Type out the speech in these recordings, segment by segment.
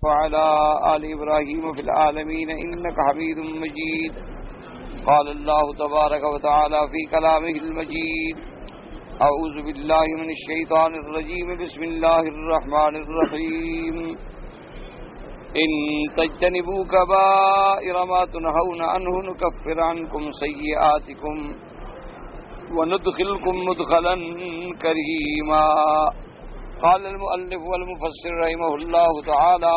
وعلى آل إبراهيم في العالمين إنك حميد مجيد. قال الله تبارك وتعالى في كلامه المجيد: أعوذ بالله من الشيطان الرجيم. بسم الله الرحمن الرحيم. إن تجتنبوا كبائر ما تنهون عنه نكفر عنكم سيئاتكم وندخلكم مدخلا كريما. قال المؤلف والمفسر رحمه الله تعالى: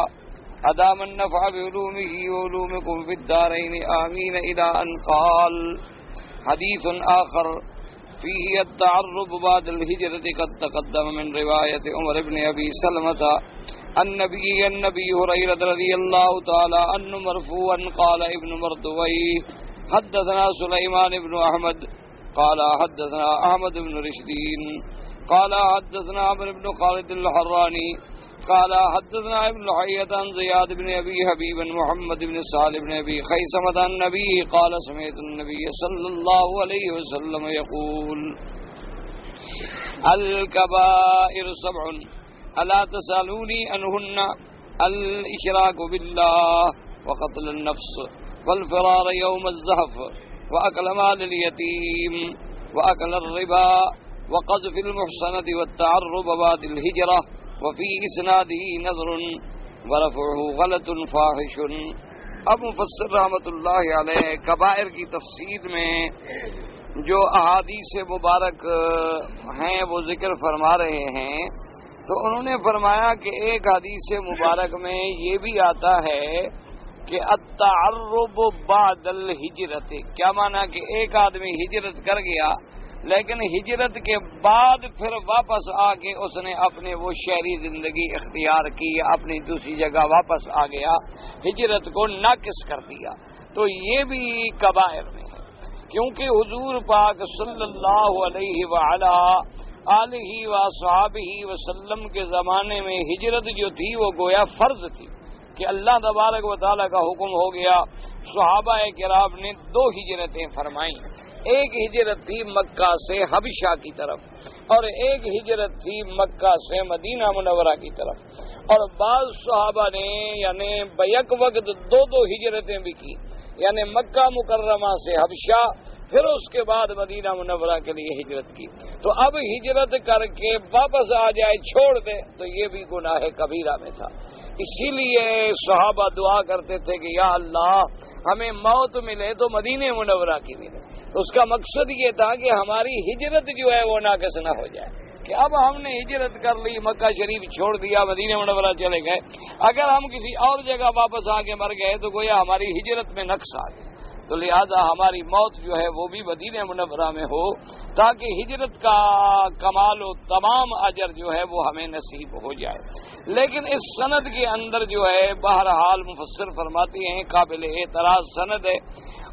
أدام النفع بعلومه وعلومكم في الدارين آمين، إلى أن قال. حديث آخر فيه التعرب بعد الهجرة قد تقدم من رواية عمر بن أبي سلمة النبي هريرة رضي الله تعالى عنه مرفوعا قال ابن مردويه: حدثنا سليمان بن أحمد قال حدثنا أحمد بن رشدين قال حدثنا عمرو بن خالد الحراني قال حدثنا ابن حية عن زياد بن أبي حبيب محمد بن سالم بن أبي خيثمة عن النبي قال: سمعت النبي صلى الله عليه وسلم يقول: الكبائر سبع ألا تسألوني عنهن: الإشراك بالله وقتل النفس والفرار يوم الزحف وأكل مال اليتيم وأكل الربا وقذف المحصنة والتعرب بعد الهجرة. وفي إسناده نظر ورفعه غلط فاحش. اب مفسر رحمۃ اللہ علیہ کبائر کی تفسیر میں جو احادیث مبارک ہیں وہ ذکر فرما رہے ہیں، تو انہوں نے فرمایا کہ ایک حدیث مبارک میں یہ بھی آتا ہے کہ التعرب بعد الہجرت. کیا معنی کہ ایک آدمی ہجرت کر گیا لیکن ہجرت کے بعد پھر واپس آ کے اس نے اپنے وہ شہری زندگی اختیار کی، اپنی دوسری جگہ واپس آ گیا، ہجرت کو ناقص کر دیا، تو یہ بھی کبائر میں ہے. کیونکہ حضور پاک صلی اللہ علیہ وآلہ آلہ وصحبہ وسلم کے زمانے میں ہجرت جو تھی وہ گویا فرض تھی کہ اللہ تبارک و تعالیٰ کا حکم ہو گیا. صحابہ کرام نے 2 ہجرتیں فرمائیں. ایک ہجرت تھی مکہ سے حبشہ کی طرف اور ایک ہجرت تھی مکہ سے مدینہ منورہ کی طرف. اور بعض صحابہ نے یعنی بیک وقت 2 ہجرتیں بھی کی، یعنی مکہ مکرمہ سے حبشہ، پھر اس کے بعد مدینہ منورہ کے لیے ہجرت کی. تو اب ہجرت کر کے واپس آ جائے، چھوڑ دے، تو یہ بھی گناہ کبیرہ میں تھا. اسی لیے صحابہ دعا کرتے تھے کہ یا اللہ ہمیں موت ملے تو مدینہ منورہ کی ملے. تو اس کا مقصد یہ تھا کہ ہماری ہجرت جو ہے وہ ناقص نہ ہو جائے کہ اب ہم نے ہجرت کر لی، مکہ شریف چھوڑ دیا، مدینہ منورہ چلے گئے، اگر ہم کسی اور جگہ واپس آ کے مر گئے تو گویا ہماری ہجرت میں نقص آ گیا. تو لہذا ہماری موت جو ہے وہ بھی مدینہ منورہ میں ہو تاکہ ہجرت کا کمال و تمام اجر جو ہے وہ ہمیں نصیب ہو جائے. لیکن اس سند کے اندر جو ہے بہرحال مفسر فرماتے ہیں قابل اعتراض سند ہے،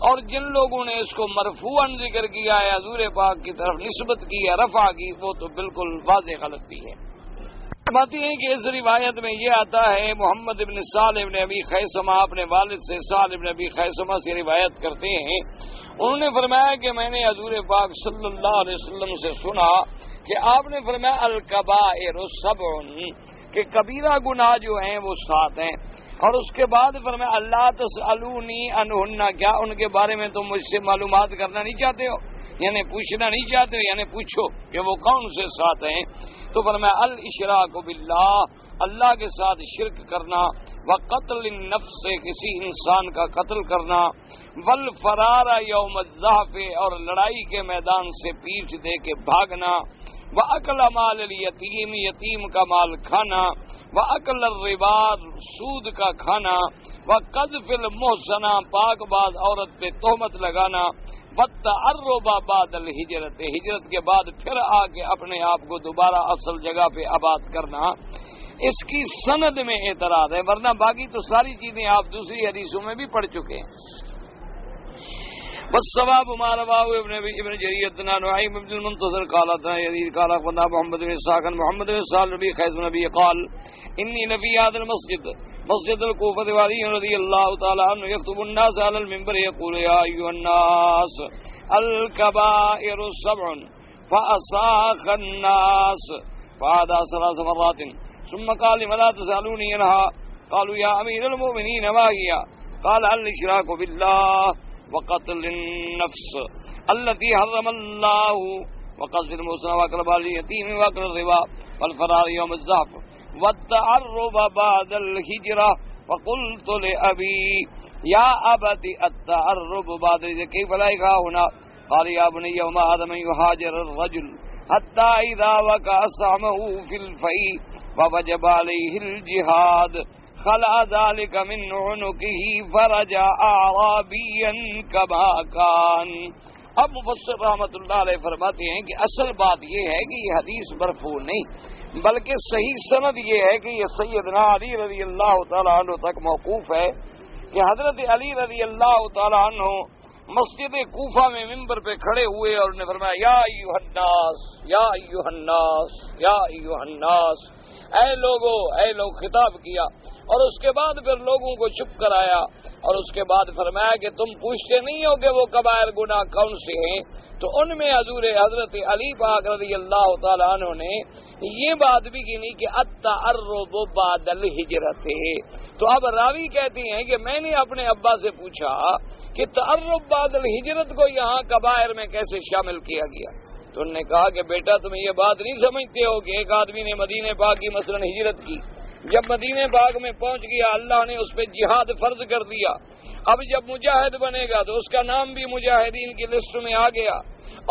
اور جن لوگوں نے اس کو مرفوعاً ذکر کیا ہے، حضور پاک کی طرف نسبت کی ہے، رفع کی، وہ تو بالکل واضح غلطی ہے. فرماتے ہیں کہ اس روایت میں یہ آتا ہے محمد بن سالم بن ابی خیثمہ اپنے والد سے سالم بن ابی خیثمہ سے روایت کرتے ہیں، انہوں نے فرمایا کہ میں نے حضور پاک صلی اللہ علیہ وسلم سے سنا کہ آپ نے فرمایا الکبائر سبع، کہ کبیرہ گناہ جو ہیں وہ 7 ہیں. اور اس کے بعد فرمایا اللہ تسألونی عنہن، کیا ان کے بارے میں تم مجھ سے معلومات کرنا نہیں چاہتے ہو، یعنی پوچھنا نہیں چاہتے ہو، یعنی پوچھو کہ وہ کون سے 7 ہیں. تو فرمایا الاشراک باللہ، اللہ کے ساتھ شرک کرنا، وقتل النفس، کسی انسان کا قتل کرنا، والفرار یوم الزحف، اور لڑائی کے میدان سے پیٹھ دے کے بھاگنا، وَأَكْلَ مَالِ الْيَتِيمِ، یتیم کا مال کھانا، وَأَكْلَ الرِّبَا، سود کا کھانا، وَقَذْفِ الْمُحْصَنَةِ، پاک باز عورت پہ تہمت لگانا، وَالتَّعَرُّبَ بَعْدَ الْهِجْرَةِ، ہجرت کے بعد پھر آ کے اپنے آپ کو دوبارہ اصل جگہ پہ آباد کرنا. اس کی سند میں اعتراض ہے، ورنہ باقی تو ساری چیزیں آپ دوسری حدیثوں میں بھی پڑھ چکے ہیں. والصواب ما رواه ابن جرير عن نعيم بن المنتصر قال يزيد قال قلنا محمد بن اسحاق محمد بن سالم بن خيث بن ابي قال اني لفي هذا المسجد مسجد الكوفة وعلي رضي الله تعالى عنه يخطب الناس على المنبر يقول يا ايها الناس الكبائر 7 فأصاخ الناس فعاد 3 مرات ثم قال لم لا تسألوني عنها قالوا يا أمير المؤمنين ما هي؟ قال الإشراك بالله وقتل النفس التي حرم الله وقذف المحصن وأكل مال اليتيم وأكل الربا والفرار يوم الزحف والتعرب بعد الهجرة. وقلت لأبي يا أبت التعرب بعد كيف لا هنا؟ قال يا بني وما هذا من يهاجر الرجل حتى إذا وقع سهمه في الفي ووجب عليه الجهاد خلع ذلك من عنقه فرجع أعرابيا كما كان. اب مفسر رحمۃ اللہ علیہ فرماتے ہیں کہ اصل بات یہ ہے کہ یہ حدیث مرفوع نہیں بلکہ صحیح سند یہ ہے کہ یہ سیدنا علی رضی اللہ تعالیٰ عنہ تک موقوف ہے کہ حضرت علی رضی اللہ تعالیٰ عنہ مسجد کوفہ میں ممبر پہ کھڑے ہوئے اور انہوں نے فرمایا یا ایھا الناس یا ایھا الناس یا ایھا الناس، اے لوگو، اے لوگ، خطاب کیا اور اس کے بعد پھر لوگوں کو چپ کرایا اور اس کے بعد فرمایا کہ تم پوچھتے نہیں ہو کہ وہ کبائر گناہ کون سے ہیں؟ تو ان میں حضرت علی پاک رضی اللہ تعالیٰ عنہ نے یہ بات بھی کی کہ التعرب بعد الہجرت ہے۔ تو اب راوی کہتی ہیں کہ میں نے اپنے ابا سے پوچھا کہ تعرب بعد الہجرت کو یہاں کبائر میں کیسے شامل کیا گیا؟ تو انہوں نے کہا کہ بیٹا تم یہ بات نہیں سمجھتے ہو کہ ایک آدمی نے مدینہ پاک کی مثلا ہجرت کی، جب مدینہ پاک میں پہنچ گیا اللہ نے اس پہ جہاد فرض کر دیا، اب جب مجاہد بنے گا تو اس کا نام بھی مجاہدین کی لسٹ میں آ گیا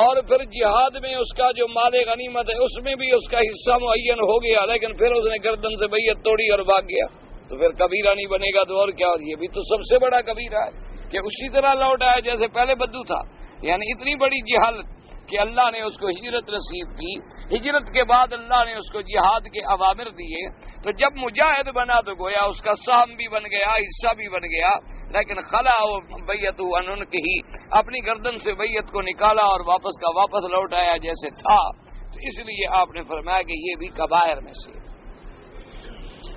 اور پھر جہاد میں اس کا جو مال غنیمت ہے اس میں بھی اس کا حصہ معین ہو گیا، لیکن پھر اس نے گردن سے بیعت توڑی اور بھاگ گیا تو پھر کبیرہ نہیں بنے گا تو اور کیا؟ اور یہ بھی تو سب سے بڑا کبیرہ ہے کہ اسی طرح لوٹ آیا جیسے پہلے بدو تھا، یعنی اتنی بڑی جہالت کہ اللہ نے اس کو ہجرت نصیب کی، ہجرت کے بعد اللہ نے اس کو جہاد کے اوامر دیے، تو جب مجاہد بنا تو گویا اس کا سہم بھی بن گیا، حصہ بھی بن گیا، لیکن خلا بیعت عن عنقہ، اپنی گردن سے بیعت کو نکالا اور واپس کا واپس لوٹ آیا جیسے تھا۔ تو اس لیے آپ نے فرمایا کہ یہ بھی کبائر میں سے۔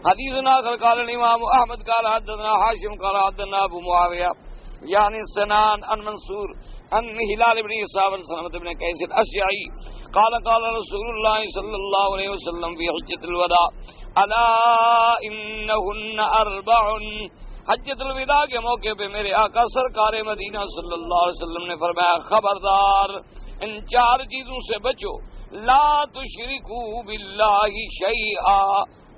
حدیث آخر قال الامام احمد قال حدثنا ہاشم قال حدثنا ابو معاویہ یعنی سنان ان منصور ان ہلال بن عصام سلمۃ بن قیس الاشجعی قال قال رسول اللہ صلی اللہ علیہ وسلم فی حجۃ الوداع الا انہن اربع، حجۃ الوداع کے موقع پہ میرے آقا سرکار مدینہ صلی اللہ علیہ وسلم نے فرمایا خبردار ان چار چیزوں سے بچو، لا تشرکوا باللہ شیئا،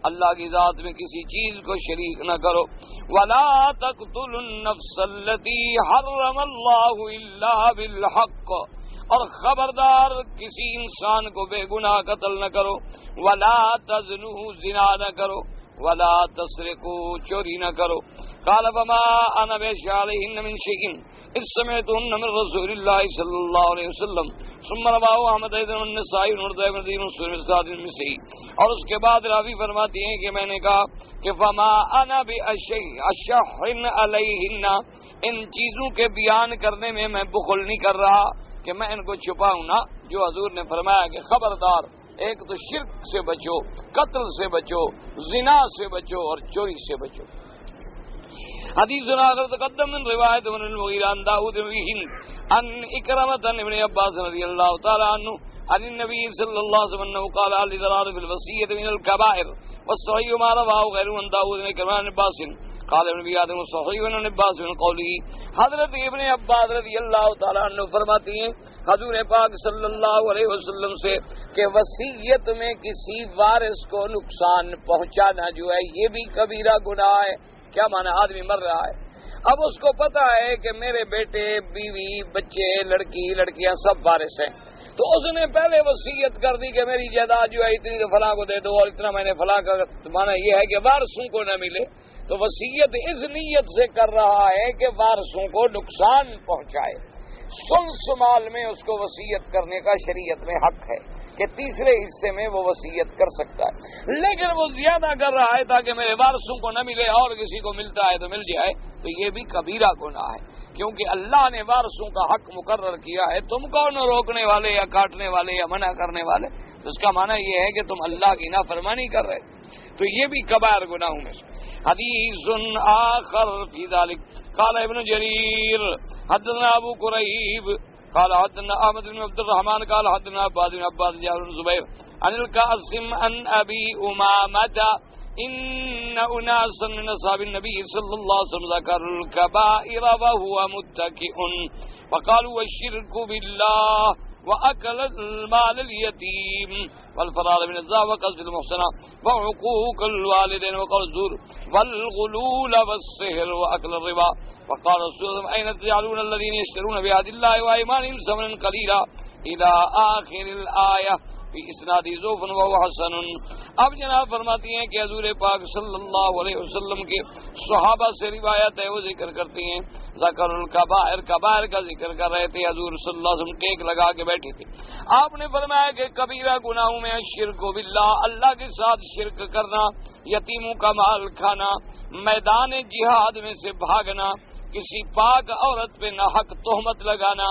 اللہ کی ذات میں کسی چیز کو شریک نہ کرو، ولا تقتلوا النفس التي حرم اللہ الا بالحق، اور خبردار کسی انسان کو بے گناہ قتل نہ کرو، ولا تزنوا زنا نہ کرو، ولا تسرقوا چوری نہ کرو۔ قال فما انا بشارهن من شيء اذ سمعتهن من رسول الله صلى الله عليه وسلم ثم رواه احمد ايضا والنسائي ونرداء بن دين وسلم استاد المسيح۔ اور اس کے بعد راوی فرماتی ہیں کہ میں نے کہا کہ فما انا باشح علیہن، ان چیزوں کے بیان کرنے میں میں بخل نہیں کر رہا کہ میں ان کو چھپاؤں نہ، جو حضور نے فرمایا کہ خبردار ایک تو شرک سے بچو، قتل سے بچو، زنا سے بچو اور چوری سے بچو۔ حدیث آخر تقدم من روایت من المغیرہ عن داؤد بن ہند عن اکرمۃ ابن عباس رضی اللہ تعالی عنہ عن النبی صلی اللہ علیہ وسلم قال الاضرار في الوصیۃ من الكبائر والصحیح ما رواه غیر عن داؤد بن اکرمۃ بن عباس قال ابن بیادم صحیح عن عباس بن قوله۔ حضرت ابن عباس رضی اللہ تعالی عنہ فرماتی ہیں حضور پاک صلی اللہ علیہ وسلم سے کہ وصیت میں کسی وارث کو نقصان پہنچانا جو ہے یہ بھی کبیرہ گناہ ہے۔ کیا مانا؟ آدمی مر رہا ہے، اب اس کو پتا ہے کہ میرے بیٹے، بیوی، بچے، لڑکی، لڑکیاں سب وارث ہیں، تو اس نے پہلے وصیت کر دی کہ میری جائیداد جو ہے اتنی تو فلاں کو دے دو اور اتنا میں نے فلاں کا، مانا یہ ہے کہ وارثوں کو نہ ملے، تو وصیت اس نیت سے کر رہا ہے کہ وارثوں کو نقصان پہنچائے۔ ثلث مال میں اس کو وصیت کرنے کا شریعت میں حق ہے کہ تیسرے حصے میں وہ وصیت کر سکتا ہے، لیکن وہ زیادہ کر رہا ہے تاکہ میرے وارثوں کو نہ ملے اور کسی کو ملتا ہے تو مل جائے، تو یہ بھی کبیرہ گناہ ہے، کیونکہ اللہ نے وارثوں کا حق مقرر کیا ہے، تم کون روکنے والے یا کاٹنے والے یا منع کرنے والے؟ تو اس کا معنی یہ ہے کہ تم اللہ کی نافرمانی کر رہے، تو یہ بھی کبائر گناہوں میں سے۔ حدیث آخر فی ذلک قال ابن جریر حدثنا ابو قریب قال حدثنا احمد بن عبد الرحمن قال حدثنا عباد بن عباس جابر بن زبیر عن القاسم عن ابي امامة ان اناسا من اصحاب النبي صلى الله عليه وسلم ذكروا الكبائر وهو متكئ فقالوا الشرك بالله وأكل المال اليتيم والفرار من الزنا وقذف المحصنة وعقوق الوالدين وقول الزور والغلول والسحر وأكل الربا. وقال رسول الله أين تجعلون الذين يشترون بعهد الله وأيمانهم ثمنا قليلا إلى آخر الآية فی اسناد ضعف وهو حسن. اب جناب فرماتی ہیں کہ حضور پاک صلی اللہ علیہ وسلم کے صحابہ سے روایت ہے، وہ ذکر کرتی ہیں ذکر الکبائر، کبائر کا ذکر کر رہے تھے. حضور صلی اللہ علیہ وسلم ٹیک لگا کے بیٹھے تھے. آپ نے فرمایا کہ کبیرہ گناہوں میں شرک باللہ، اللہ کے ساتھ شرک کرنا، یتیموں کا مال کھانا، میدان جہاد میں سے بھاگنا، کسی پاک عورت پہ ناحق تہمت لگانا،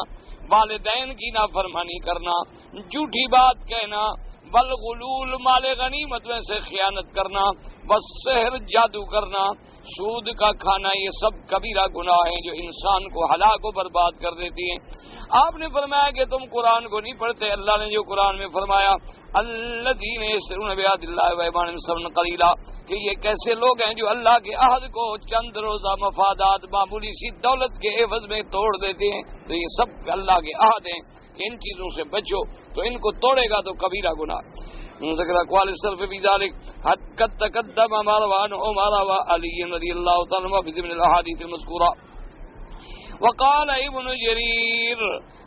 والدین کی نافرمانی کرنا، جھوٹی بات کہنا، بالغلول مال غنیمت میں سے خیانت کرنا، بس سحر جادو کرنا، سود کا کھانا، یہ سب کبیرہ گناہ ہیں جو انسان کو ہلاک و برباد کر دیتی ہیں. آپ نے فرمایا کہ تم قرآن کو نہیں پڑھتے. اللہ نے جو قرآن میں فرمایا الذین یشترون بعہد اللہ وایمانہم ثمنا قلیلا، کہ یہ کیسے لوگ ہیں جو اللہ کے عہد کو چند روزہ مفادات، معمولی سی دولت کے عوض میں توڑ دیتے ہیں. تو یہ سب اللہ کے عہد ہیں کہ ان چیزوں سے بچو، تو ان کو توڑے گا تو کبیرہ گناہ. ذکر اقوال السلف فی ذلک قد تقدم مروان عمر وعلی رضی اللہ تعالی عنہ فی ضمن الاحادیث المذکورہ. وقال ابن جریر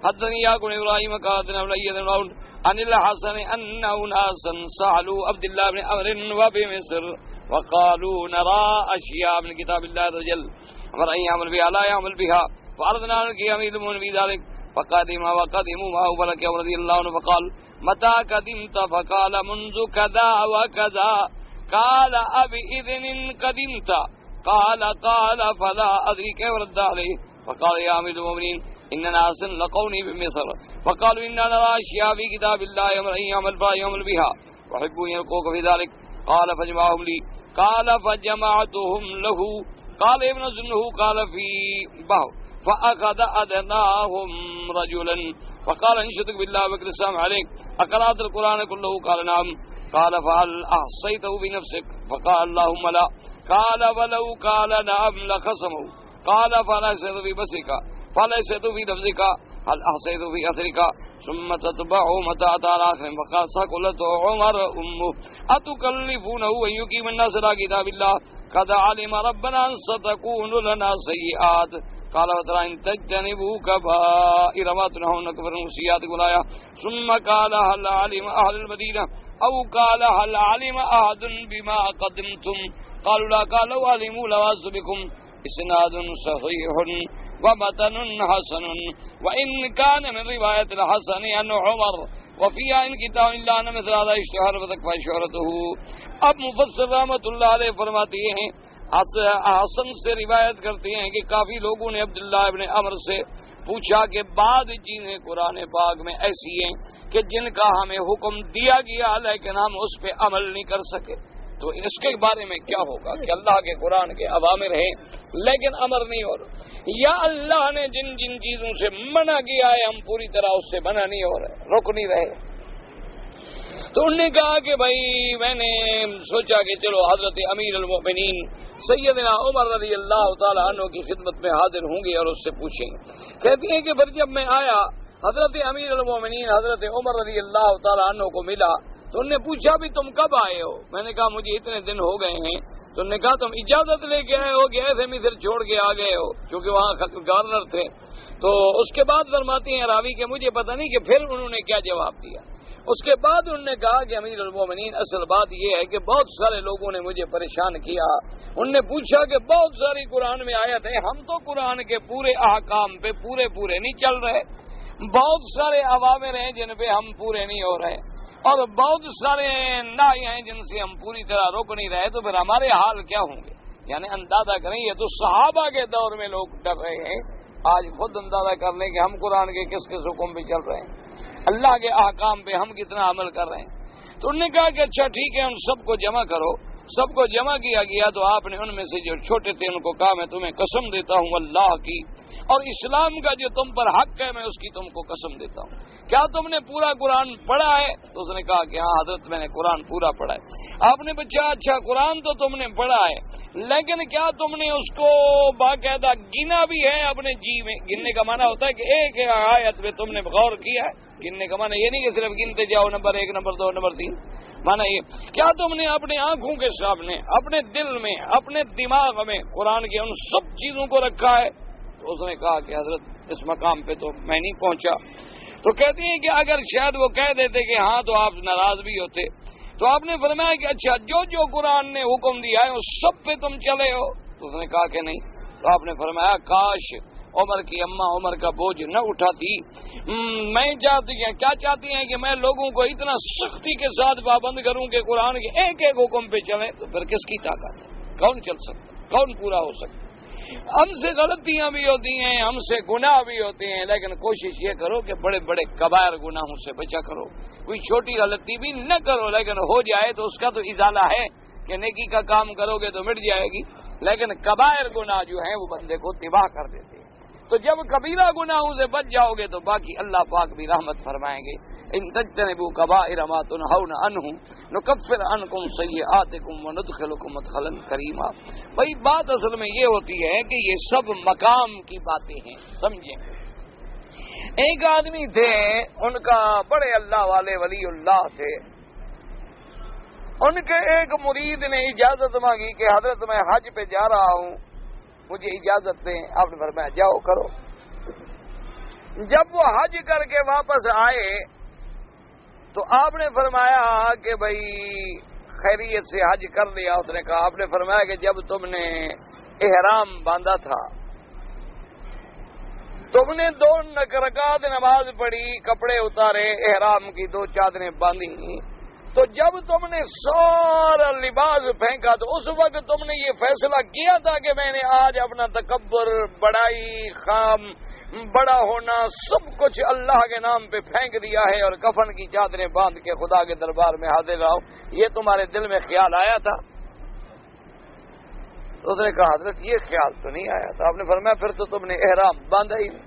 حدثني يعقوب بن ابراهيم قال حدثنا ابن عن الحسن ان اناسا سالوا عبد الله بن عمرو وبمصر وقالوا نرى اشياء من كتاب الله عز وجل ومن يعمل بها لا يعمل بها فارضنا عنك يمين المؤمن في ذلك وقدموا معه فلك رضي الله عنه فقال متى قدمت فقال منذ كذا وكذا قال أبإذن قدمت قال فلا أدري كيف رد عليه فقال يا أمير المؤمنين إن ناسا لقوني بمصر فقالوا إنا نرى أشياء في كتاب الله ومن يعمل بها يعمل بها وحبوا يلقوك في ذلك قال فجمعهم لي قال فجمعتهم له قال ابن زنه قال في بحر فأخذ أدناهم رجلا فقال انشدك بالله وكل السلام عليك أقرأت القرآن كله قال نعم قال فهل أحصيته بنفسك فقال اللهم لا قال ولو قال نعم لخصمه قال فليست في بصرك فليست في لفظك هل أحصيت في أثرك ثم تتبع متى أتى الآخر فقال ثقلت عمر أمه أتكلفونه أن يقيم الناس على كتاب الله قد علم ربنا أن ستكون لنا سيئات قال وترى إن تجتنبوا كبائر ما تنهون كفر سيئات الآية ثم قال هل علم أهل المدينة أو قال هل علم أحد بما قدمتم قالوا لا قالوا علموا لواز بكم اسناد صحيح ومتن حسن وإن كان من رواية الحسن عن عمر وفيها إن كتاب إلا أن مثل هذا اشتهر وتكفى شهرته. اب مفسر رحمۃ اللہ علیہ فرماتے ہیں حسن سے روایت کرتے ہیں کہ کافی لوگوں نے عبداللہ ابن عمر سے پوچھا کہ بعض چیزیں قرآن پاک میں ایسی ہیں کہ جن کا ہمیں حکم دیا گیا لیکن ہم اس پہ عمل نہیں کر سکے، تو اس کے بارے میں کیا ہوگا کہ اللہ کے قرآن کے اوامر ہیں لیکن امر نہیں ہو رہا، یا اللہ نے جن جن چیزوں سے منع کیا ہے ہم پوری طرح اس سے منع نہیں ہو رہے، رک نہیں رہے. تو انہوں نے کہا کہ بھائی میں نے سوچا کہ چلو حضرت امیر المؤمنین سیدنا عمر رضی اللہ تعالیٰ عنہ کی خدمت میں حاضر ہوں گے اور اس سے پوچھیں گے. کہتی ہیں کہ پھر جب میں آیا حضرت امیر المؤمنین حضرت عمر رضی اللہ تعالیٰ عنہ کو ملا تو انہوں نے پوچھا بھی تم کب آئے ہو؟ میں نے کہا مجھے اتنے دن ہو گئے ہیں. تو انہوں نے کہا تم اجازت لے کے آئے ہو کہ ایسے مصر چھوڑ کے آ گئے ہو؟ کیونکہ وہاں گورنر تھے. تو اس کے بعد فرماتی ہیں راوی کہ مجھے پتہ نہیں کہ پھر انہوں نے کیا جواب دیا. اس کے بعد انہوں نے کہا کہ امیر المومنین اصل بات یہ ہے کہ بہت سارے لوگوں نے مجھے پریشان کیا. انہوں نے پوچھا کہ بہت ساری قرآن میں آیت ہے، ہم تو قرآن کے پورے احکام پہ پورے نہیں چل رہے، بہت سارے اوامر ہیں جن پہ ہم پورے نہیں ہو رہے اور بہت سارے نہی ہیں جن سے ہم پوری طرح روک نہیں رہے، تو پھر ہمارے حال کیا ہوں گے؟ یعنی اندازہ کریں یہ تو صحابہ کے دور میں لوگ ڈر رہے ہیں، آج خود اندازہ کر لیں کہ ہم قرآن کے کس کس حکم پہ چل رہے ہیں، اللہ کے احکام پہ ہم کتنا عمل کر رہے ہیں. تو انہوں نے کہا کہ اچھا ٹھیک ہے ان سب کو جمع کرو سب کو جمع کیا گیا تو آپ نے ان میں سے جو چھوٹے تھے ان کو کہا میں تمہیں قسم دیتا ہوں اللہ کی اور اسلام کا جو تم پر حق ہے میں اس کی تم کو قسم دیتا ہوں، کیا تم نے پورا قرآن پڑھا ہے؟ تو اس نے کہا کہ ہاں حضرت میں نے قرآن پورا پڑھا ہے۔ آپ نے پوچھا اچھا قرآن تو تم نے پڑھا ہے لیکن کیا تم نے اس کو باقاعدہ گنا بھی ہے اپنے جی میں؟ گننے کا معنی ہوتا ہے کہ ایک آیت پہ تم نے غور کیا ہے، گننے کا معنی یہ نہیں کہ صرف گنتے جاؤ نمبر 1 نمبر 2 نمبر 3، معنی یہ کیا تم نے اپنے آنکھوں کے سامنے اپنے دل میں اپنے دماغ میں قرآن کی ان سب چیزوں کو رکھا ہے؟ تو اس نے کہا کہ حضرت اس مقام پہ تو میں نہیں پہنچا۔ تو کہتے ہیں کہ اگر شاید وہ کہہ دیتے کہ ہاں تو آپ ناراض بھی ہوتے، تو آپ نے فرمایا کہ اچھا جو قرآن نے حکم دیا ہے اس سب پہ تم چلے ہو؟ تو اس نے کہا کہ نہیں۔ تو آپ نے فرمایا کاش عمر کی اماں عمر کا بوجھ نہ اٹھاتی، میں چاہتی ہیں کیا چاہتی ہیں کہ میں لوگوں کو اتنا سختی کے ساتھ پابند کروں کہ قرآن کے ایک ایک حکم پہ چلیں، تو پھر کس کی طاقت ہے؟ کون چل سکتا؟ کون پورا ہو سکتا؟ ہم سے غلطیاں بھی ہوتی ہیں، ہم سے گناہ بھی ہوتے ہیں، لیکن کوشش یہ کرو کہ بڑے بڑے کبائر گناہوں سے بچا کرو، کوئی چھوٹی غلطی بھی نہ کرو، لیکن ہو جائے تو اس کا تو ازالہ ہے کہ نیکی کا کام کرو گے تو مٹ جائے گی، لیکن کبائر گناہ جو ہیں وہ بندے کو تباہ کر دیتے ہیں۔ تو جب کبیرہ گناہوں سے بچ جاؤ گے تو باقی اللہ پاک بھی رحمت فرمائیں گے۔ ان تجتنبوا کبائر ما تنہون عنہ نکفر عنکم سیئاتکم وندخلکم مدخلا کریما۔ بھائی بات اصل میں یہ ہوتی ہے کہ یہ سب مقام کی باتیں ہیں، سمجھیں۔ ایک آدمی تھے، ان کا بڑے اللہ والے ولی اللہ تھے، ان کے ایک مرید نے اجازت مانگی کہ حضرت میں حج پہ جا رہا ہوں، مجھے اجازت دیں۔ آپ نے فرمایا جاؤ کرو۔ جب وہ حج کر کے واپس آئے تو آپ نے فرمایا کہ بھائی خیریت سے حج کر لیا؟ اس نے کہا۔ آپ نے فرمایا کہ جب تم نے احرام باندھا تھا تم نے 2 رکعت نماز پڑھی، کپڑے اتارے، احرام کی 2 چادریں باندھی، تو جب تم نے سارا لباس پھینکا تو اس وقت تم نے یہ فیصلہ کیا تھا کہ میں نے آج اپنا تکبر، بڑائی، خام، بڑا ہونا سب کچھ اللہ کے نام پہ پھینک دیا ہے اور کفن کی چادریں باندھ کے خدا کے دربار میں حاضر رہو، یہ تمہارے دل میں خیال آیا تھا؟ تو اس نے کہا حضرت یہ خیال تو نہیں آیا تھا۔ آپ نے فرمایا پھر تو تم نے احرام باندھا ہی نہیں،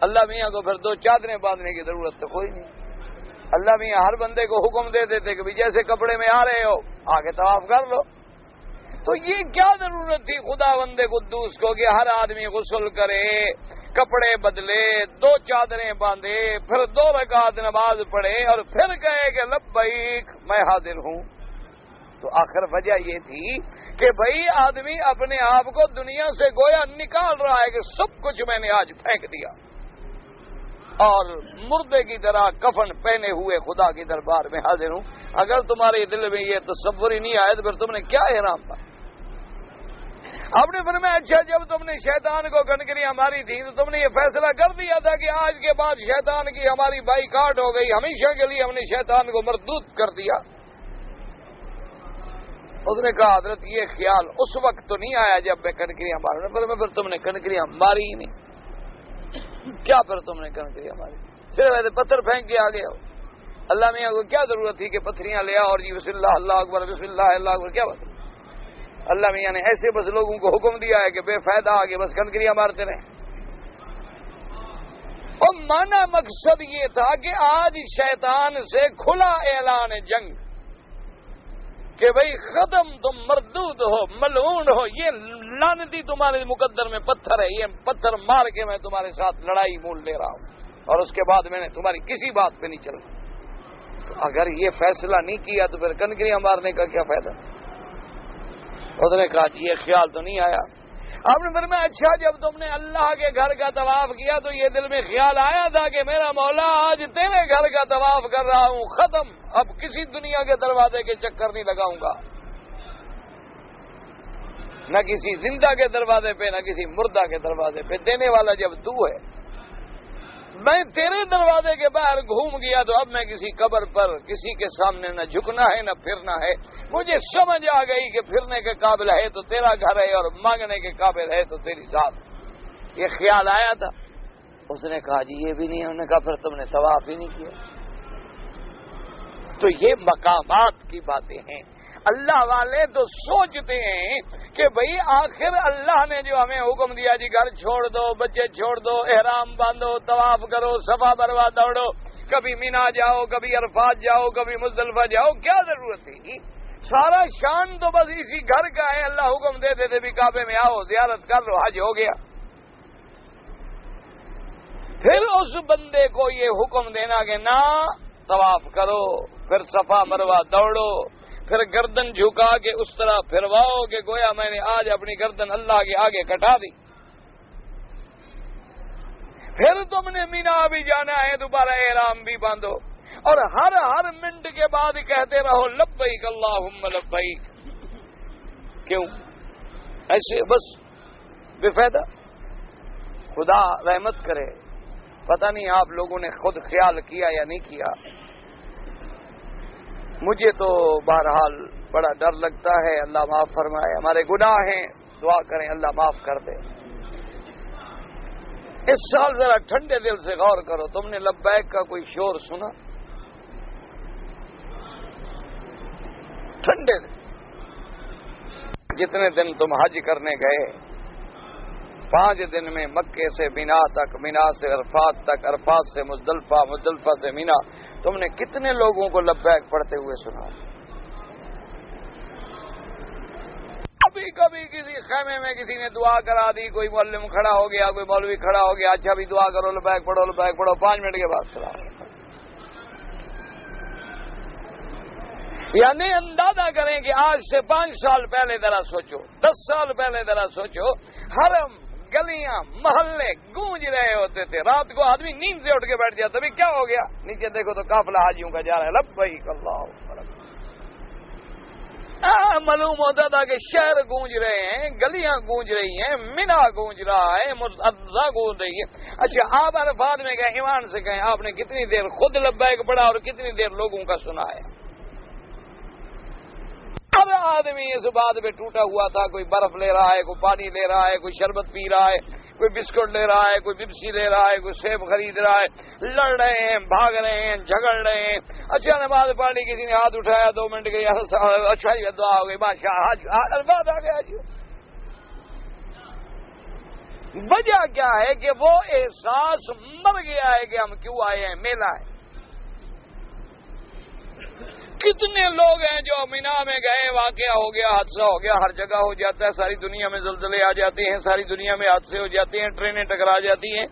اللہ میاں کو پھر 2 چادریں باندھنے کی ضرورت تو کوئی نہیں۔ اللہ میاں ہر بندے کو حکم دے دیتے کہ جیسے کپڑے میں آ رہے ہو آگے طواف کر لو، تو یہ کیا ضرورت تھی خدا بندے قدوس کو کہ ہر آدمی غسل کرے، کپڑے بدلے، 2 چادریں باندھے، پھر 2 رکعت نماز پڑھے اور پھر کہے کہ لبیک میں حاضر ہوں؟ تو آخر وجہ یہ تھی کہ بھائی آدمی اپنے آپ کو دنیا سے گویا نکال رہا ہے کہ سب کچھ میں نے آج پھینک دیا اور مردے کی طرح کفن پہنے ہوئے خدا کی دربار میں حاضر ہوں۔ اگر تمہارے دل میں یہ تصور ہی نہیں آیا تو پھر تم نے کیا احرام تھا؟ آپ نے فرمایا اچھا جب تم نے شیطان کو کنکریاں ماری تھی تو تم نے یہ فیصلہ کر دیا تھا کہ آج کے بعد شیطان کی ہماری بائیکاٹ ہو گئی، ہمیشہ کے لیے ہم نے شیطان کو مردود کر دیا؟ اس نے کہا حضرت یہ خیال اس وقت تو نہیں آیا جب میں کنکریاں مارا، پھر تم نے کنکریاں ماری ہی نہیں۔ کیا پھر تم نے کنکریاں ماری؟ صرف ایسے پتھر پھینک کے آگے ہو؟ اللہ میاں کو کیا ضرورت تھی کہ پتھریاں لے آؤ اور جی بسم اللہ اللہ اکبر بسم اللہ اللہ اکبر؟ کیا بات؟ اللہ میاں نے ایسے بس لوگوں کو حکم دیا ہے کہ بے فائدہ آگے بس کنکریاں مارتے رہیں۔ اور مانا مقصد یہ تھا کہ آج شیطان سے کھلا اعلان جنگ کہ بھئی ختم، تم مردود ہو، ملعون ہو، یہ لعنتی تمہارے مقدر میں پتھر ہے، یہ پتھر مار کے میں تمہارے ساتھ لڑائی مول لے رہا ہوں اور اس کے بعد میں نے تمہاری کسی بات پہ نہیں چلنا۔ تو اگر یہ فیصلہ نہیں کیا تو پھر کنکریاں مارنے کا کیا فائدہ؟ اس نے کہا یہ خیال تو نہیں آیا۔ آپ نے فرمایا اچھا جب تم نے اللہ کے گھر کا طواف کیا تو یہ دل میں خیال آیا تھا کہ میرا مولا آج تیرے گھر کا طواف کر رہا ہوں، ختم، اب کسی دنیا کے دروازے کے چکر نہیں لگاؤں گا، نہ کسی زندہ کے دروازے پہ نہ کسی مردہ کے دروازے پہ، دینے والا جب تو ہے۔ میں تیرے دروازے کے باہر گھوم گیا تو اب میں کسی قبر پر کسی کے سامنے نہ جھکنا ہے نہ پھرنا ہے، مجھے سمجھ آ گئی کہ پھرنے کے قابل ہے تو تیرا گھر ہے اور مانگنے کے قابل ہے تو تیری ذات۔ یہ خیال آیا تھا؟ اس نے کہا جی یہ بھی نہیں ہے۔ انہوں نے کہا پھر تم نے طواف ہی نہیں کیا۔ تو یہ مقامات کی باتیں ہیں۔ اللہ والے تو سوچتے ہیں کہ بھئی آخر اللہ نے جو ہمیں حکم دیا جی گھر چھوڑ دو، بچے چھوڑ دو، احرام باندھو، طواف کرو، صفا مروا دوڑو، کبھی مینا جاؤ، کبھی عرفات جاؤ، کبھی مزدلفہ جاؤ، کیا ضرورت تھی؟ سارا شان تو بس اسی گھر کا ہے. اللہ حکم دیتے تھے بھی کعبے میں آؤ، زیارت کر لو، حج ہو گیا. پھر اس بندے کو یہ حکم دینا کہ نہ طواف کرو، پھر صفا مروا دوڑو، پھر گردن جھکا کے اس طرح پھرواؤ کہ گویا میں نے آج اپنی گردن اللہ کے آگے کٹا دی. پھر تم نے مینا بھی جانا ہے، دوبارہ احرام بھی باندھو، اور ہر منٹ کے بعد کہتے رہو لبیک اللہم لبیک. کیوں ایسے بس بے فائدہ؟ خدا رحمت کرے. پتہ نہیں آپ لوگوں نے خود خیال کیا یا نہیں کیا. مجھے تو بہرحال بڑا ڈر لگتا ہے. اللہ معاف فرمائے، ہمارے گناہ ہیں، دعا کریں اللہ معاف کر دے. اس سال ذرا ٹھنڈے دل سے غور کرو. تم نے لبیک کا کوئی شور سنا؟ ٹھنڈے دل. جتنے دن تم حج کرنے گئے، 5 دن میں مکے سے مینا تک، مینا سے عرفات تک، عرفات سے مزدلفہ، مزدلفہ سے مینا، تم نے کتنے لوگوں کو لبیک پڑھتے ہوئے سنا؟ کبھی کبھی کسی خیمے میں کسی نے دعا کرا دی، کوئی معلم کھڑا ہو گیا، کوئی مولوی کھڑا ہو گیا، اچھا بھی دعا کرو، لبیک پڑھو، لبیک پڑھو، 5 منٹ کے بعد سلام. یعنی اندازہ کریں کہ آج سے 5 سال پہلے ذرا سوچو، 10 سال پہلے ذرا سوچو، حرم، گلیاں، محلے گونج رہے ہوتے تھے. رات کو آدمی نیند سے اٹھ کے بیٹھ جاتا. ابھی کیا ہو گیا؟ نیچے دیکھو تو قافلہ حاجیوں کا جا رہا ہے، لبیک اللہ اکبر. معلوم ہوتا تھا کہ شہر گونج رہے ہیں، گلیاں گونج رہی ہیں، مینا گونج رہا ہے، مزدلفہ گونج رہی ہے. اچھا آپ عرفات میں گئے، ایمان سے کہیں آپ نے کتنی دیر خود لبیک پڑھا اور کتنی دیر لوگوں کا سنا ہے؟ ہر آدمی اس بات پہ ٹوٹا ہوا تھا. کوئی برف لے رہا ہے، کوئی پانی لے رہا ہے، کوئی شربت پی رہا ہے، کوئی بسکٹ لے رہا ہے، کوئی بپسی لے رہا ہے، کوئی سیب خرید رہا ہے. لڑ رہے ہیں، بھاگ رہے ہیں، جھگڑ رہے ہیں. اچھا نماز پڑھی، کسی نے ہاتھ اٹھایا، 2 منٹ کے اچھا جی دعا ہو گئی، ماشاء بات آ گیا جی. وجہ کیا ہے کہ وہ احساس مر گیا ہے کہ ہم کیوں آئے ہیں، میلہ ہے. کتنے لوگ ہیں جو مینا میں گئے، واقعہ ہو گیا، حادثہ ہو گیا، ہر جگہ ہو جاتا ہے. ساری دنیا میں زلزلے آ جاتے ہیں، ساری دنیا میں حادثے ہو جاتے ہیں، ٹرینیں ٹکرا جاتی ہیں،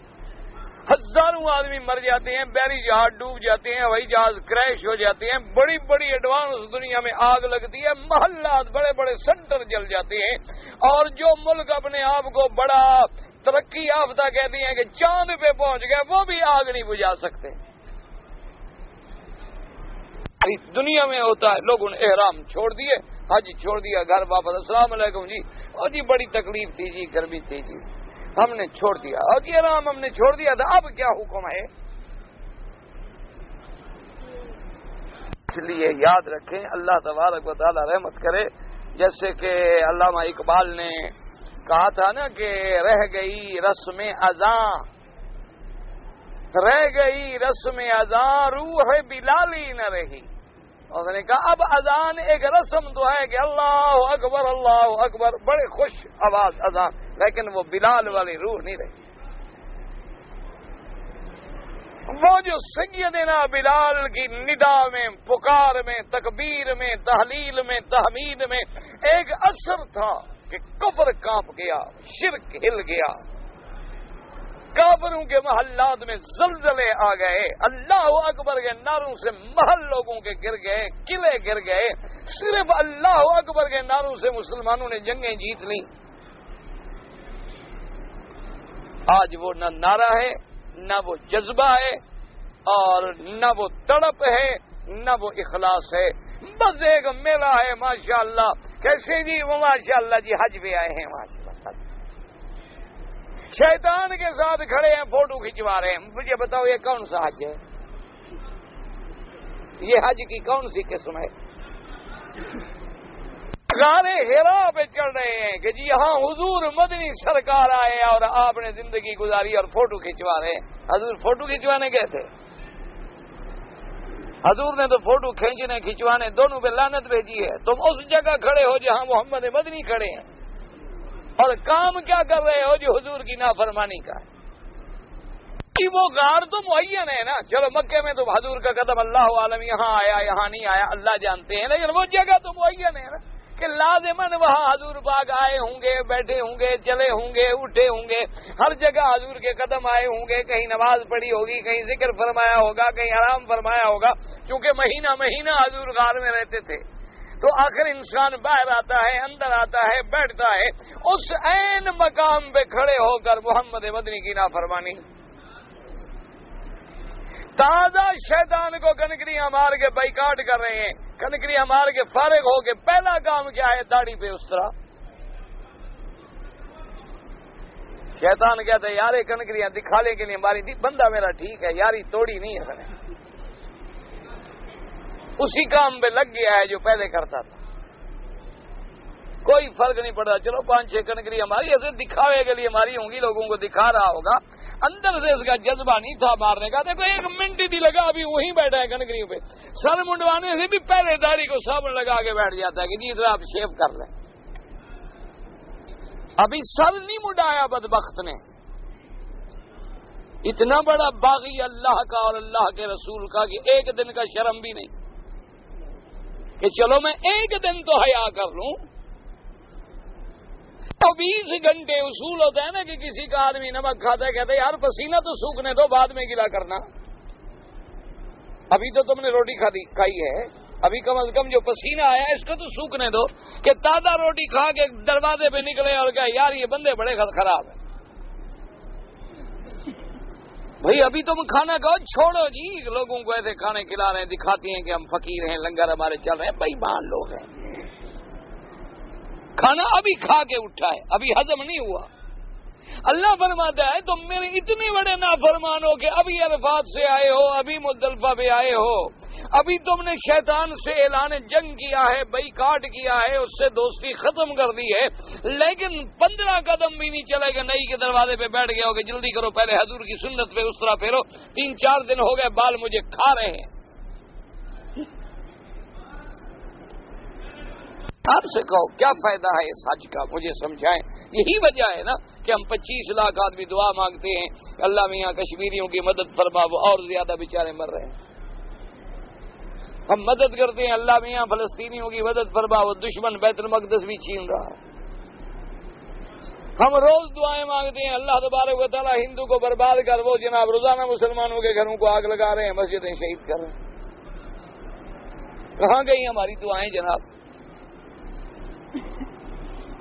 ہزاروں آدمی مر جاتے ہیں، بحری جہاز ڈوب جاتے ہیں، ہوائی جہاز کریش ہو جاتے ہیں، بڑی بڑی ایڈوانس دنیا میں آگ لگتی ہے، محلات بڑے بڑے سینٹر جل جاتے ہیں. اور جو ملک اپنے آپ کو بڑا ترقی یافتہ کہتے ہیں کہ چاند پہ پہنچ گئے، وہ بھی آگ نہیں بجھا سکتے. دنیا میں ہوتا ہے. لوگوں نے احرام چھوڑ دیے، حج چھوڑ دیا، گھر واپس، السلام علیکم جی، اور جی بڑی تکلیف تھی جی، گرمی تھی جی، ہم نے چھوڑ دیا، اور جی احرام ہم نے چھوڑ دیا تھا، اب کیا حکم ہے؟ اس لیے یاد رکھیں، اللہ تبارک و تعالی رحمت کرے. جیسے کہ علامہ اقبال نے کہا تھا نا کہ رہ گئی رسم اذاں، رہ گئی رسم اذاں، روح بلالی نہ رہی. اور نے کہا اب اذان ایک رسم تو ہے کہ اللہ اکبر اللہ اکبر، بڑے خوش آواز اذان، لیکن وہ بلال والی روح نہیں رہی. وہ جو سیدنا بلال کی ندا میں، پکار میں، تکبیر میں، تحلیل میں، تحمید میں ایک اثر تھا کہ کفر کانپ گیا، شرک ہل گیا، کافروں کے محلات میں زلزلے آ گئے، اللہ اکبر کے نعروں سے محل لوگوں کے گر گئے، قلعے گر گئے. صرف اللہ اکبر کے نعروں سے مسلمانوں نے جنگیں جیت لیں. آج وہ نہ نعرہ ہے، نہ وہ جذبہ ہے، اور نہ وہ تڑپ ہے، نہ وہ اخلاص ہے. بس ایک میلہ ہے، ماشاءاللہ. کیسے جی؟ وہ ماشاءاللہ جی حج پہ آئے ہیں، ماشاءاللہ. شیطان کے ساتھ کھڑے ہیں، فوٹو کھنچوا رہے ہیں. مجھے بتاؤ یہ کون سا حج ہے؟ یہ حج کی کون سی قسم ہے؟ غارِ حرا پہ چڑھ رہے ہیں کہ جی ہاں حضور مدنی سرکار آئے اور آپ نے زندگی گزاری، اور فوٹو کھنچوا رہے ہیں. حضور فوٹو کھنچوانے گئے تھے؟ حضور نے تو فوٹو کھینچنے کھنچوانے دونوں پہ لعنت بھیجی ہے. تم اس جگہ کھڑے ہو جہاں محمد مدنی کھڑے ہیں اور کام کیا کر رہے ہو جو حضور کی نافرمانی کا ہے. وہ غار تو معین ہے نا. چلو مکے میں تو حضور کا قدم اللہ عالم یہاں آیا یہاں نہیں آیا اللہ جانتے ہیں, لیکن وہ جگہ تو معین ہے نا کہ لازماً وہاں حضور پاک آئے ہوں گے, بیٹھے ہوں گے, چلے ہوں گے, اٹھے ہوں گے. ہر جگہ حضور کے قدم آئے ہوں گے. کہیں نماز پڑھی ہوگی, کہیں ذکر فرمایا ہوگا, کہیں آرام فرمایا ہوگا, کیونکہ مہینہ مہینہ حضور غار میں رہتے تھے. تو آخر انسان باہر آتا ہے, اندر آتا ہے, بیٹھتا ہے, اس عین مقام پہ کھڑے ہو کر محمد مدنی کی نافرمانی. تازہ شیطان کو کنکریاں مار کے بائیکاٹ کر رہے ہیں, کنکریاں مار کے فارغ ہو کے پہلا کام کیا ہے, داڑھی پہ اس طرح. شیطان کہتا ہے یار یہ کنکریاں دکھانے کے لیے ماری تھی, بندہ میرا ٹھیک ہے, یاری توڑی نہیں ہے. اسی کام پہ لگ گیا ہے جو پہلے کرتا تھا. کوئی فرق نہیں پڑتا. چلو 5-6 کنکریاں ماری, ایسے دکھاوے کے لیے ماری ہوں گی, لوگوں کو دکھا رہا ہوگا, اندر سے اس کا جذبہ نہیں تھا مارنے کا. دیکھو 1 منٹ ہی لگا, ابھی وہیں بیٹھا ہے کنکریوں پہ. سر منڈوانے سے بھی پہلے داڑھی کو صابن لگا کے بیٹھ جاتا ہے کہ جی ذرا آپ شیو کر لیں. ابھی سر نہیں منڈایا بدبخت نے. اتنا بڑا باغی اللہ کا اور اللہ کے رسول کا کہ ایک دن کا شرم بھی نہیں کہ چلو میں ایک دن تو حیا کر لوں. 20 گھنٹے اصول ہوتا ہے نا کہ کسی کا آدمی نمک کھاتا ہے, کہتا ہے یار پسینہ تو سوکھنے دو, بعد میں گلا کرنا. ابھی تو تم نے روٹی کھائی ہے, ابھی کم از کم جو پسینہ آیا اس کو تو سوکھنے دو. کہ تازہ روٹی کھا کے دروازے پہ نکلے اور کہا یار یہ بندے بڑے خراب ہیں. بھئی ابھی تم کھانا کھاؤ, چھوڑو جی. لوگوں کو ایسے کھانے کھلا رہے ہیں, دکھاتی ہیں کہ ہم فقیر ہیں, لنگر ہمارے چل رہے ہیں. بھائی مان لوگ ہیں, کھانا ابھی کھا کے اٹھا ہے, ابھی ہضم نہیں ہوا. اللہ فرماتا ہے تم میرے اتنے بڑے نافرمان ہو کہ ابھی عرفات سے آئے ہو, ابھی مزدلفہ پہ آئے ہو, ابھی تم نے شیطان سے اعلان جنگ کیا ہے, بائیکاٹ کیا ہے, اس سے دوستی ختم کر دی ہے, لیکن 15 قدم بھی نہیں چلے گا نئی کے دروازے پہ بیٹھ گیا ہو کہ جلدی کرو پہلے حضور کی سنت پہ اس طرح پھیرو. 3-4 دن ہو گئے بال مجھے کھا رہے ہیں. آپ سے کہو کیا فائدہ ہے اس حج کا, مجھے سمجھائیں. یہی وجہ ہے نا کہ ہم 25 لاکھ آدمی دعا مانگتے ہیں کہ اللہ میاں کشمیریوں کی مدد فرما, وہ اور زیادہ بیچارے مر رہے ہیں. ہم مدد کرتے ہیں اللہ میاں فلسطینیوں کی مدد فرما, وہ دشمن بیت المقدس بھی چھین رہا ہے. ہم روز دعائیں مانگتے ہیں اللہ تبارک و تعالیٰ ہندو کو برباد کر, وہ جناب روزانہ مسلمانوں کے گھروں کو آگ لگا رہے ہیں, مسجدیں شہید کر رہے ہیں. کہاں گئی ہماری دعائیں جناب؟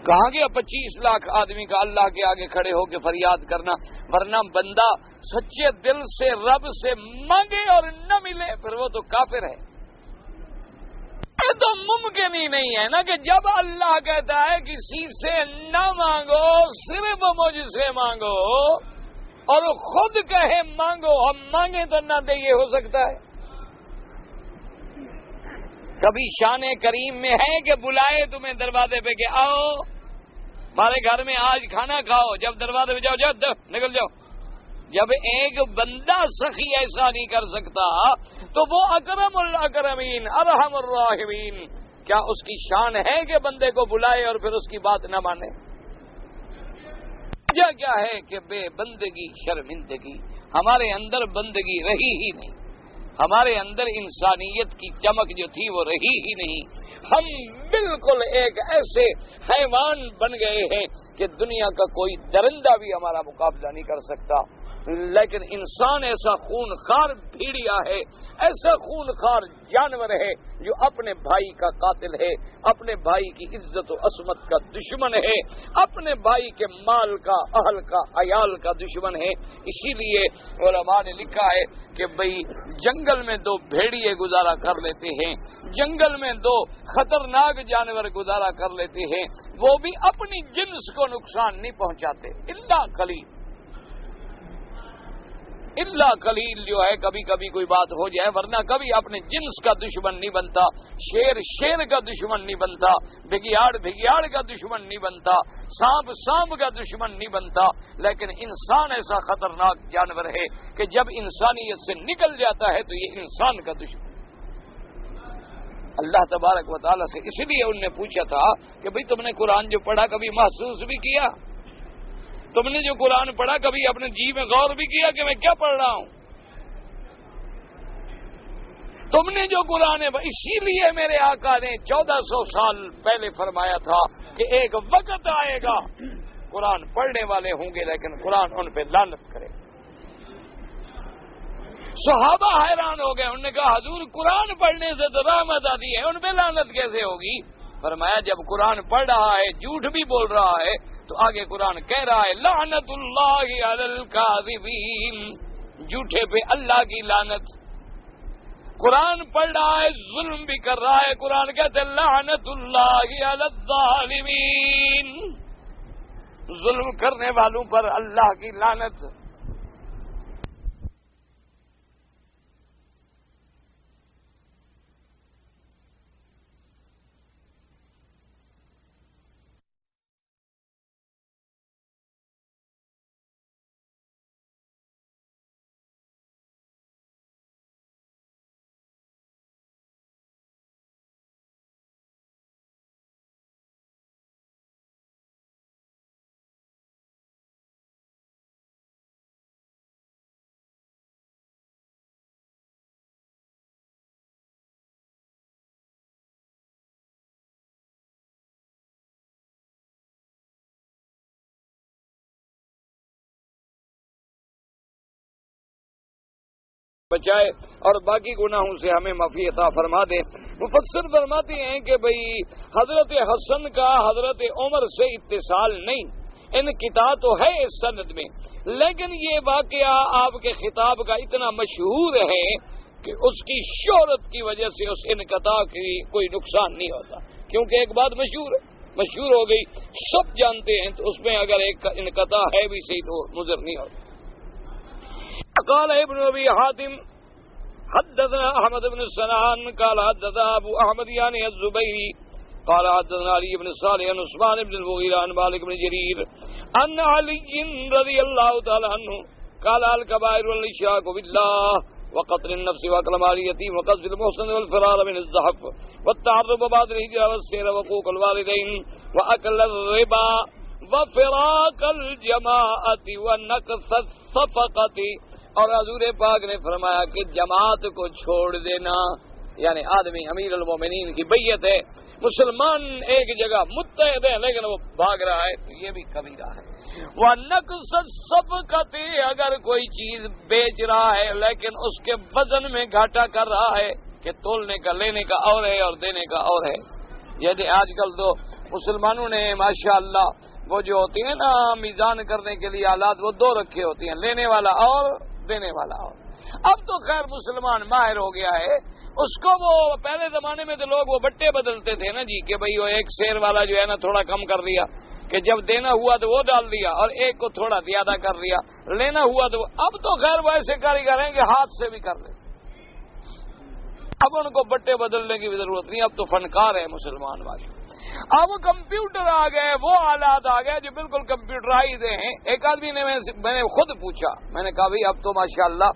کہاں گیا 25 لاکھ آدمی کا اللہ کے آگے کھڑے ہو کے فریاد کرنا؟ ورنہ بندہ سچے دل سے رب سے مانگے اور نہ ملے پھر وہ تو کافر ہے. یہ تو ممکن ہی نہیں ہے نا کہ جب اللہ کہتا ہے کسی سے نہ مانگو, صرف مجھ سے مانگو, اور خود کہے مانگو, ہم مانگے تو نہ دے, یہ ہو سکتا ہے؟ کبھی شان کریم میں ہے کہ بلائے تمہیں دروازے پہ کہ آؤ ہمارے گھر میں آج کھانا کھاؤ, جب دروازے پہ جاؤ نکل جاؤ. جب ایک بندہ سخی ایسا نہیں کر سکتا تو وہ اکرم الاکرمین ارحم الراحمین کیا اس کی شان ہے کہ بندے کو بلائے اور پھر اس کی بات نہ مانے؟ وجہ کیا ہے کہ بے بندگی شرمندگی, ہمارے اندر بندگی رہی ہی نہیں, ہمارے اندر انسانیت کی چمک جو تھی وہ رہی ہی نہیں. ہم بالکل ایک ایسے حیوان بن گئے ہیں کہ دنیا کا کوئی درندہ بھی ہمارا مقابلہ نہیں کر سکتا. لیکن انسان ایسا خونخوار بھیڑیا ہے, ایسا خونخوار جانور ہے جو اپنے بھائی کا قاتل ہے, اپنے بھائی کی عزت و عصمت کا دشمن ہے, اپنے بھائی کے مال کا, اہل کا, عیال کا دشمن ہے. اسی لیے علماء نے لکھا ہے کہ بھئی جنگل میں 2 بھیڑیے گزارا کر لیتے ہیں, جنگل میں 2 خطرناک جانور گزارا کر لیتے ہیں, وہ بھی اپنی جنس کو نقصان نہیں پہنچاتے اللہ قلیل جو ہے کبھی کبھی کوئی بات ہو جائے, ورنہ کبھی اپنے جنس کا دشمن نہیں بنتا, شیر کا دشمن نہیں بنتا, بھگیاڑ کا دشمن نہیں بنتا, سانپ کا دشمن نہیں بنتا. لیکن انسان ایسا خطرناک جانور ہے کہ جب انسانیت سے نکل جاتا ہے تو یہ انسان کا دشمن. اللہ تبارک و تعالیٰ سے اس لیے ان نے پوچھا تھا کہ بھئی تم نے قرآن جو پڑھا کبھی محسوس بھی کیا؟ تم نے جو قرآن پڑھا کبھی اپنے جی میں غور بھی کیا کہ میں کیا پڑھ رہا ہوں؟ تم نے جو قرآن ہے، اسی لیے میرے آقا نے 1400 سال پہلے فرمایا تھا کہ ایک وقت آئے گا قرآن پڑھنے والے ہوں گے لیکن قرآن ان پہ لعنت کرے. صحابہ حیران ہو گئے، انہوں نے کہا حضور قرآن پڑھنے سے تو رحمت آتی ہے، ان پہ لعنت کیسے ہوگی؟ فرمایا جب قرآن پڑھ رہا ہے، جھوٹ بھی بول رہا ہے، تو آگے قرآن کہہ رہا ہے لعنت اللہ علی الکاذبین، جھوٹے پہ اللہ کی لعنت. قرآن پڑھ رہا ہے، ظلم بھی کر رہا ہے، قرآن کہتے ہیں لعنت اللہ علی الظالمین، ظلم کرنے والوں پر اللہ کی لعنت. بچائے اور باقی گناہوں سے ہمیں معافی عطا فرما دے. مفسر فرماتے ہیں کہ بھئی حضرت حسن کا حضرت عمر سے اتصال نہیں، انقطاع تو ہے اس سند میں، لیکن یہ واقعہ آپ کے خطاب کا اتنا مشہور ہے کہ اس کی شہرت کی وجہ سے اس انقطاع کی کوئی نقصان نہیں ہوتا، کیونکہ ایک بات مشہور ہو گئی، سب جانتے ہیں، تو اس میں اگر ایک انقطاع ہے بھی صحیح تو مضر نہیں ہوتا. قال ابن ابي حاتم حدثنا احمد بن سنان قال حدثنا ابو احمد يعني الزبيري قال حدثنا علي بن صالح عن عثمان بن المغيرة عن مالك بن جرير ان علي رضي الله تعالى عنه قال الكبائر والاشراك بالله وقتل النفس واكل مال اليتيم وقذف المحصن والفرار من الزحف والتعرض بعد الهجرة والسير وحقوق الوالدين واكل الربا وفراق الجماعة ونقص الصفقة. اور حضور پاک نے فرمایا کہ جماعت کو چھوڑ دینا، یعنی آدمی امیر المومنین کی بیعت ہے، مسلمان ایک جگہ متحد ہے لیکن وہ بھاگ رہا ہے، تو یہ بھی کبیرہ ہے. وَنَقْصَ الصَّفْقَةِ، اگر کوئی چیز بیچ رہا ہے لیکن اس کے وزن میں گھاٹا کر رہا ہے کہ تولنے کا لینے کا اور ہے اور دینے کا اور ہے. یعنی آج کل تو مسلمانوں نے ماشاءاللہ وہ جو ہوتی ہیں نا میزان کرنے کے لیے آلات، وہ دو رکھے ہوتے ہیں، لینے والا اور دینے والا اور. اب تو خیر مسلمان ماہر ہو گیا ہے، اس کو وہ پہلے زمانے میں تو لوگ وہ بٹے بدلتے تھے نا جی، کہ بھئی وہ ایک سیر والا جو ہے نا تھوڑا کم کر لیا، کہ جب دینا ہوا تو وہ ڈال دیا اور ایک کو تھوڑا زیادہ کر لیا، لینا ہوا تو اب تو خیر وہ ایسے کاریگر ہیں کہ ہاتھ سے بھی کر لیں. اب ان کو بٹے بدلنے کی بھی ضرورت نہیں، اب تو فنکار ہے مسلمان والے. اب کمپیوٹر آ گئے، وہ آلات آ گئے جو بالکل کمپیوٹرائز ہیں. ایک آدمی نے میں نے خود پوچھا، میں نے کہا بھائی اب تو ماشاءاللہ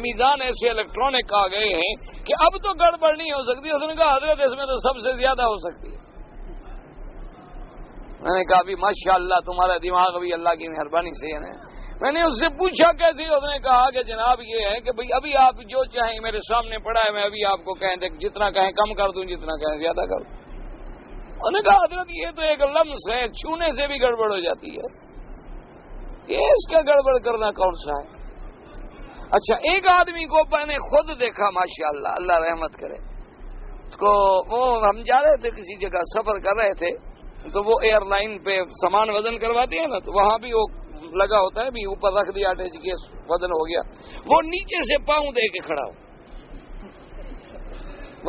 میزان ایسے الیکٹرانک آ گئے ہیں کہ اب تو گڑبڑ نہیں ہو سکتی. اس نے کہا حضرت اس میں تو سب سے زیادہ ہو سکتی ہے. میں نے کہا بھی ماشاءاللہ تمہارا دماغ بھی اللہ کی مہربانی سے ہے. میں نے اس سے پوچھا کیسے، اس نے کہا کہ جناب یہ ہے کہ بھئی ابھی آپ جو چاہیں میرے سامنے پڑا ہے، میں ابھی آپ کو کہیں جتنا کہیں کم کر دوں، جتنا کہیں زیادہ کر دوں. انہوں نے کہا حضرت یہ تو ایک لمس ہے، چھونے سے بھی گڑبڑ ہو جاتی ہے، یہ اس کا گڑبڑ کرنا کون سا ہے. اچھا ایک آدمی کو میں نے خود دیکھا ماشاءاللہ اللہ رحمت کرے، اس کو وہ ہم جا رہے تھے کسی جگہ سفر کر رہے تھے، تو وہ ایئر لائن پہ سامان وزن کرواتے ہیں نا، تو وہاں بھی وہ لگا ہوتا ہے بھی اوپر رکھ دیا آٹے کے وزن ہو گیا، وہ نیچے سے پاؤں دے کے کھڑا ہو،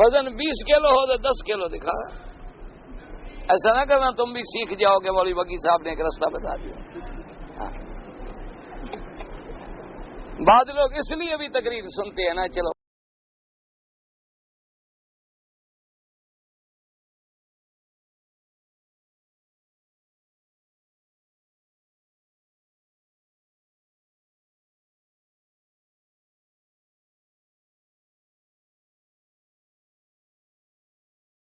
وزن 20 کلو ہو تو 10 کلو دکھا. ایسا نہ کرنا تم بھی سیکھ جاؤ گے. مولوی وکی صاحب نے ایک رستہ بتا دیا. بعض لوگ اس لیے بھی تقریر سنتے ہیں نا، چلو